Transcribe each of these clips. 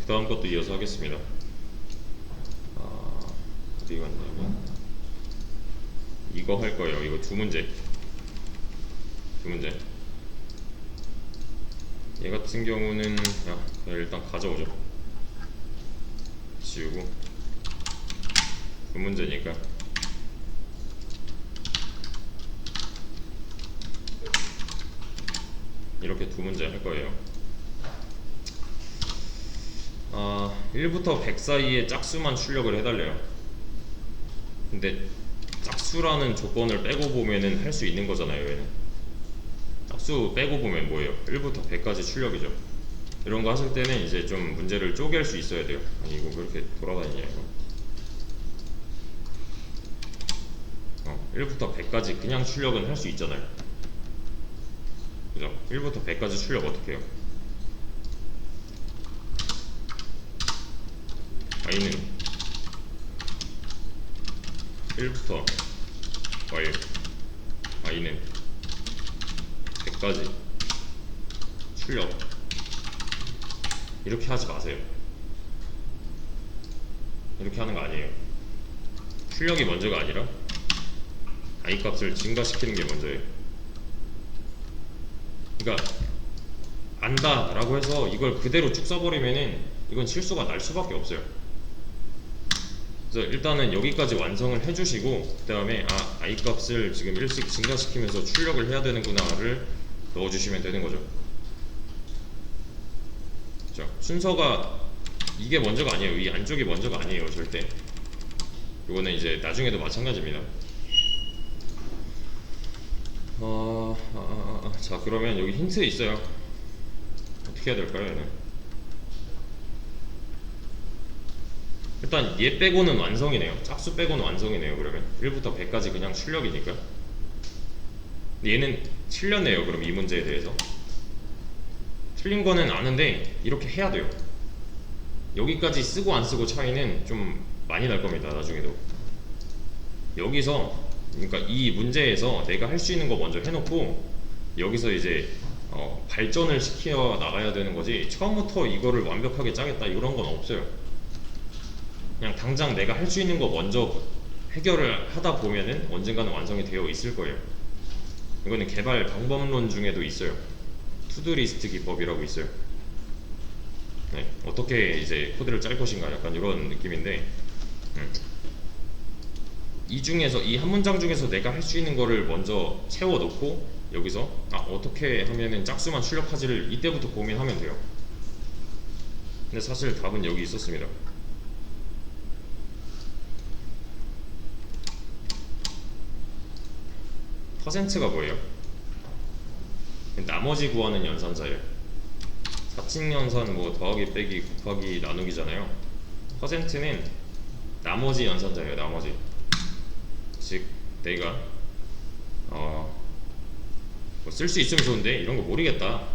다음 것도 이어서 하겠습니다. 어디 갔냐면 이거 할 거예요. 이거 두 문제. 얘 같은 경우는 그냥 일단 가져오죠. 지우고 두 문제니까 이렇게 두 문제 할 거예요. 1부터 100 사이에 짝수만 출력을 해달래요. 근데 짝수라는 조건을 빼고 보면은 할 수 있는 거잖아요. 얘는 짝수 빼고 보면 뭐예요? 1부터 100까지 출력이죠. 이런 거 하실 때는 이제 좀 문제를 쪼갤 수 있어야 돼요. 아니 이거 왜 이렇게 돌아다니냐 이거. 1부터 100까지 그냥 출력은 할 수 있잖아요. 그죠? 1부터 100까지 출력 어떻게 해요? i는 1부터 y, i는 100까지 출력. 이렇게 하지 마세요. 이렇게 하는 거 아니에요. 출력이 먼저가 아니라 i 값을 증가시키는 게 먼저예요. 그러니까 안다 라고 해서 이걸 그대로 쭉 써버리면은 이건 실수가 날 수밖에 없어요. 그래서 일단은 여기까지 완성을 해주시고 그 다음에 i 값을 지금 1씩 증가시키면서 출력을 해야 되는구나를 넣어주시면 되는 거죠. 그렇죠? 순서가 이게 먼저가 아니에요. 이 안쪽이 먼저가 아니에요. 절대. 이거는 이제 나중에도 마찬가지입니다. 자, 그러면 여기 힌트 있어요. 어떻게 해야 될까요? 얘는? 일단 얘 빼고는 완성이네요. 짝수 빼고는 완성이네요. 그러면 1부터 100까지 그냥 출력이니까. 얘는 틀렸네요. 그럼 이 문제에 대해서 틀린 거는 아는데 이렇게 해야 돼요. 여기까지 쓰고 안 쓰고 차이는 좀 많이 날 겁니다. 나중에도. 여기서 그러니까 이 문제에서 내가 할 수 있는 거 먼저 해놓고 여기서 이제 발전을 시켜 나가야 되는 거지, 처음부터 이거를 완벽하게 짜겠다 이런 건 없어요. 그냥 당장 내가 할 수 있는 거 먼저 해결을 하다 보면은 언젠가는 완성이 되어 있을 거예요. 이거는 개발 방법론 중에도 있어요. 투두리스트 기법이라고 있어요. 네, 어떻게 이제 코드를 짤 것인가 약간 이런 느낌인데, 이 중에서 이 한 문장 중에서 내가 할 수 있는 거를 먼저 채워 놓고 여기서 어떻게 하면은 짝수만 출력하지를 이때부터 고민하면 돼요. 근데 사실 답은 여기 있었습니다. 퍼센트가 뭐예요? 나머지 구하는 연산자예요. 4층 연산 뭐 더하기 빼기 곱하기 나누기잖아요. 퍼센트는 나머지 연산자예요. 나머지. 즉 내가 쓸 수 있으면 좋은데 이런 거 모르겠다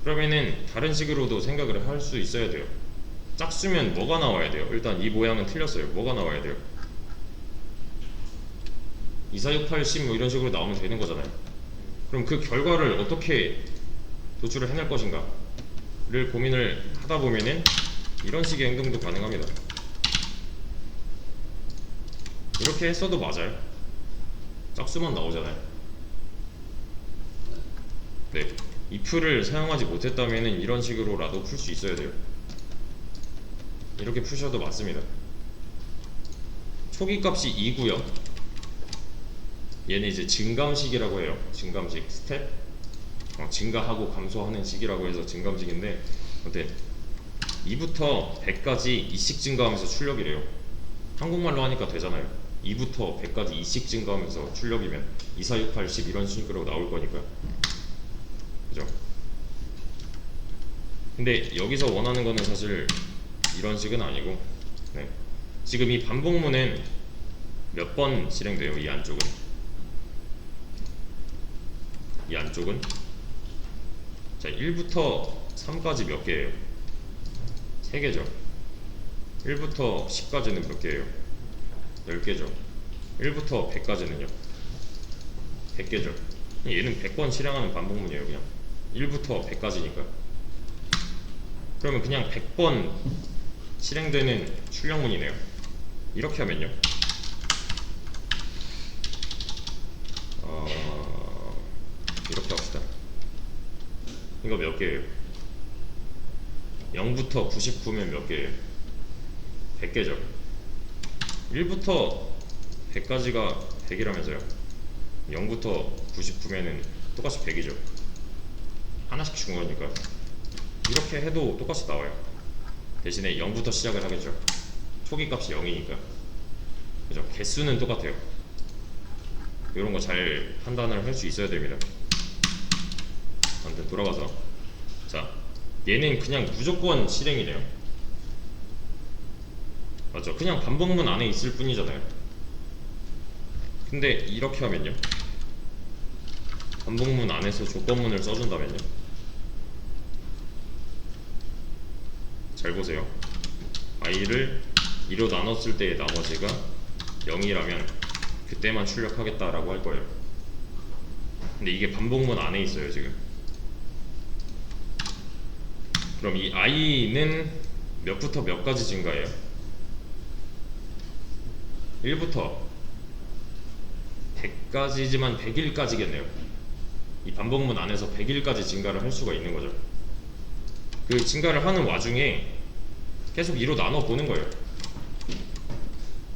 그러면은 다른 식으로도 생각을 할 수 있어야 돼요. 짝수면 뭐가 나와야 돼요? 일단 이 모양은 틀렸어요. 뭐가 나와야 돼요? 2, 4, 6, 8, 10 뭐 이런 식으로 나오면 되는 거잖아요. 그럼 그 결과를 어떻게 도출을 해낼 것인가 를 고민을 하다 보면은 이런 식의 행동도 가능합니다. 이렇게 했어도 맞아요. 짝수만 나오잖아요. 네, if를 사용하지 못했다면은 이런 식으로라도 풀 수 있어야 돼요. 이렇게 푸셔도 맞습니다. 초기 값이 2고요. 얘는 이제 증감식이라고 해요. 증감식 스텝. 증가하고 감소하는 식이라고 해서 증감식인데, 어때? 2부터 100까지 2씩 증가하면서 출력이래요. 한국말로 하니까 되잖아요. 2부터 100까지 2씩 증가하면서 출력이면 2, 4, 6, 8, 10 이런 식으로 나올 거니까요. 그죠? 근데 여기서 원하는 거는 사실 이런 식은 아니고, 네. 지금 이 반복문은 몇 번 실행돼요? 이 안쪽은 자, 1부터 3까지 몇 개예요? 3개죠. 1부터 10까지는 몇 개예요? 10개죠. 1부터 100까지는요? 100개죠. 얘는 100번 실행하는 반복문이에요. 그냥 1부터 100까지니까. 그러면 그냥 100번 실행되는 출력문이네요. 이렇게 하면요, 이렇게 합시다. 이거 몇 개예요? 0부터 99면 몇 개예요? 100개죠. 1부터 100까지가 100이라면서요. 0부터 99면은 똑같이 100이죠. 하나씩 준 거니까 이렇게 해도 똑같이 나와요. 대신에 0부터 시작을 하겠죠. 초기 값이 0이니까. 그죠? 개수는 똑같아요. 이런 거 잘 판단을 할 수 있어야 됩니다. 아무튼 돌아가서, 자, 얘는 그냥 무조건 실행이네요. 맞죠? 그냥 반복문 안에 있을 뿐이잖아요. 근데 이렇게 하면요, 반복문 안에서 조건문을 써준다면요, 잘 보세요. i를 2로 나눴을 때의 나머지가 0이라면 그때만 출력하겠다라고 할 거예요. 근데 이게 반복문 안에 있어요 지금. 그럼 이 i는 몇부터 몇까지 증가해요? 1부터 100까지지만 100일까지겠네요. 이 반복문 안에서 100일까지 증가를 할 수가 있는 거죠. 그 증가를 하는 와중에 계속 2로 나눠 보는 거예요.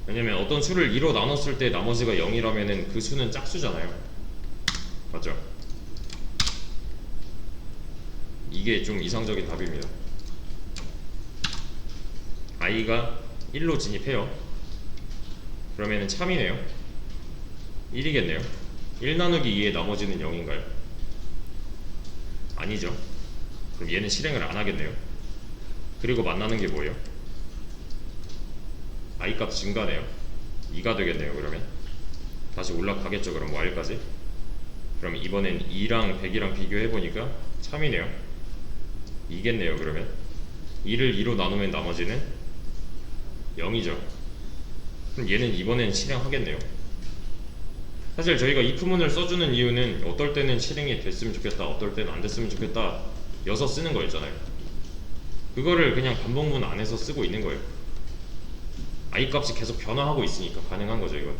왜냐면 어떤 수를 2로 나눴을 때 나머지가 0이라면은 그 수는 짝수잖아요. 맞죠? 이게 좀 이상적인 답입니다. i가 1로 진입해요. 그러면은 참이네요. 1이겠네요. 1 나누기 2의 나머지는 0인가요? 아니죠. 그럼 얘는 실행을 안 하겠네요. 그리고 만나는 게 뭐예요? i 값 증가네요. 2가 되겠네요. 그러면 다시 올라가겠죠. 그럼 y까지. 그럼 이번엔 2랑 100이랑 비교해보니까 참이네요. 2겠네요. 그러면 2를 2로 나누면 나머지는 0이죠. 그럼 얘는 이번엔 실행하겠네요. 사실 저희가 if문을 써주는 이유는 어떨 때는 실행이 됐으면 좋겠다, 어떨 때는 안 됐으면 좋겠다 여서 쓰는 거였잖아요. 그거를 그냥 반복문 안에서 쓰고 있는 거예요. i 값이 계속 변화하고 있으니까 가능한 거죠. 이건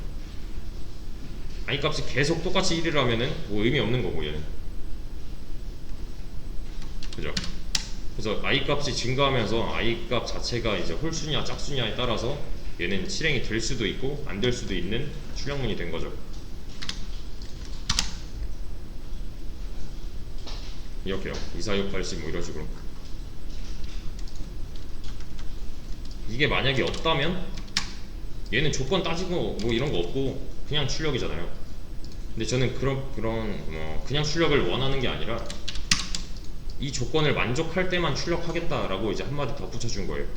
i 값이 계속 똑같이 1이라면은 뭐 의미 없는 거고 얘는. 그죠? 그래서 i 값이 증가하면서 i 값 자체가 이제 홀수냐 짝수냐에 따라서 얘는 실행이 될 수도 있고 안 될 수도 있는 출력문이 된 거죠. 이렇게요. 2, 4, 6, 8, 10 뭐 이런 식으로. 이게 만약에 없다면 얘는 조건 따지고 뭐 이런 거 없고 그냥 출력이잖아요. 근데 저는 그냥 출력을 원하는 게 아니라 이 조건을 만족할 때만 출력하겠다라고 이제 한마디 덧붙여 준 거예요.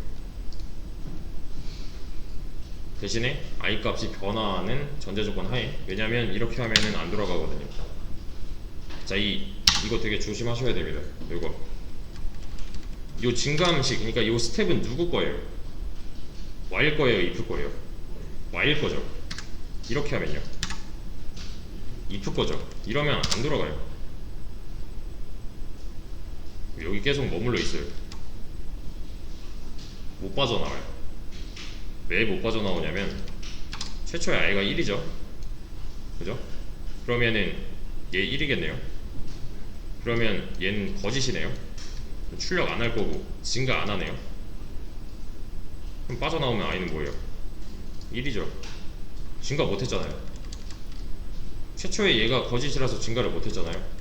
대신에 i 값이 변화하는 전제 조건 하에. 왜냐면 이렇게 하면은 안 돌아가거든요. 자, 이거 되게 조심하셔야 됩니다. 요 증가함식, 그러니까 요 스텝은 누구 거예요? y일 거예요, if 거예요? y일 거죠. 이렇게 하면요, if 거죠. 이러면 안 돌아가요. 여기 계속 머물러 있어요. 못 빠져나와요. 왜 못 빠져나오냐면 최초의 i가 1이죠. 그죠? 그러면은 얘 1이겠네요. 그러면 얘는 거짓이네요. 출력 안 할 거고 증가 안 하네요. 그럼 빠져나오면 i는 뭐예요? 1이죠. 증가 못 했잖아요. 최초에 얘가 거짓이라서 증가를 못 했잖아요.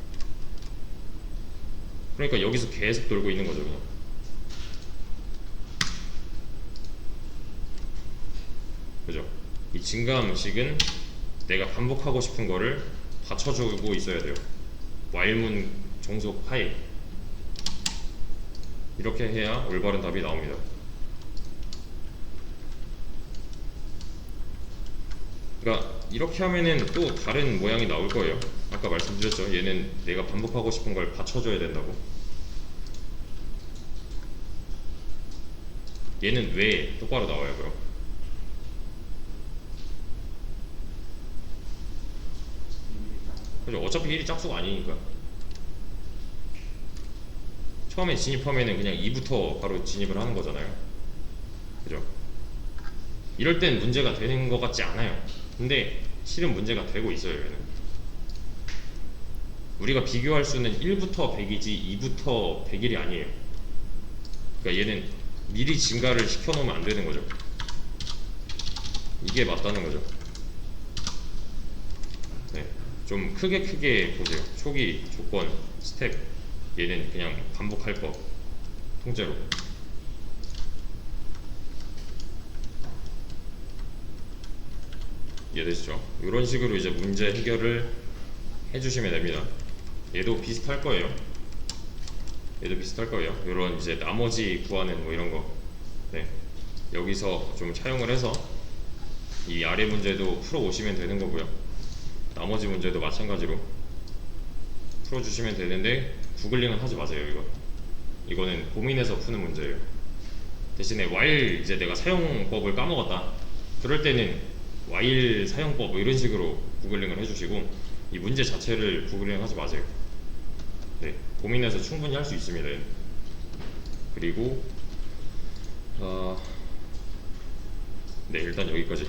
그러니까 여기서 계속 돌고 있는 거죠. 그냥. 그죠? 이 증가함식은 내가 반복하고 싶은 거를 받쳐주고 있어야 돼요. while문 종속 하에. 이렇게 해야 올바른 답이 나옵니다. 그러니까 이렇게 하면은 또 다른 모양이 나올 거예요. 아까 말씀드렸죠. 얘는 내가 반복하고 싶은 걸 받쳐줘야 된다고. 얘는 왜 똑바로 나와요 그럼? 그죠? 어차피 1이 짝수가 아니니까. 처음에 진입하면은 그냥 2부터 바로 진입을 하는 거잖아요. 그죠? 이럴 땐 문제가 되는 것 같지 않아요. 근데 실은 문제가 되고 있어요. 얘는 우리가 비교할 수는 1부터 100이지 2부터 100일이 아니에요. 그러니까 얘는 미리 증가를 시켜놓으면 안 되는 거죠. 이게 맞다는 거죠. 네, 좀 크게 보세요. 초기 조건 스텝, 얘는 그냥 반복할 거 통째로. 이해되시죠? 이런 식으로 이제 문제 해결을 해주시면 됩니다. 얘도 비슷할 거예요. 이런 이제 나머지 구하는 뭐 이런 거, 네, 여기서 좀 차용을 해서 이 아래 문제도 풀어 오시면 되는 거고요. 나머지 문제도 마찬가지로 풀어주시면 되는데 구글링은 하지 마세요. 이거는 고민해서 푸는 문제예요. 대신에 while 이제 내가 사용법을 까먹었다, 그럴 때는 while 사용법 뭐 이런 식으로 구글링을 해주시고 이 문제 자체를 구글링 하지 마세요. 네, 고민해서 충분히 할 수 있습니다. 그리고 네, 일단 여기까지.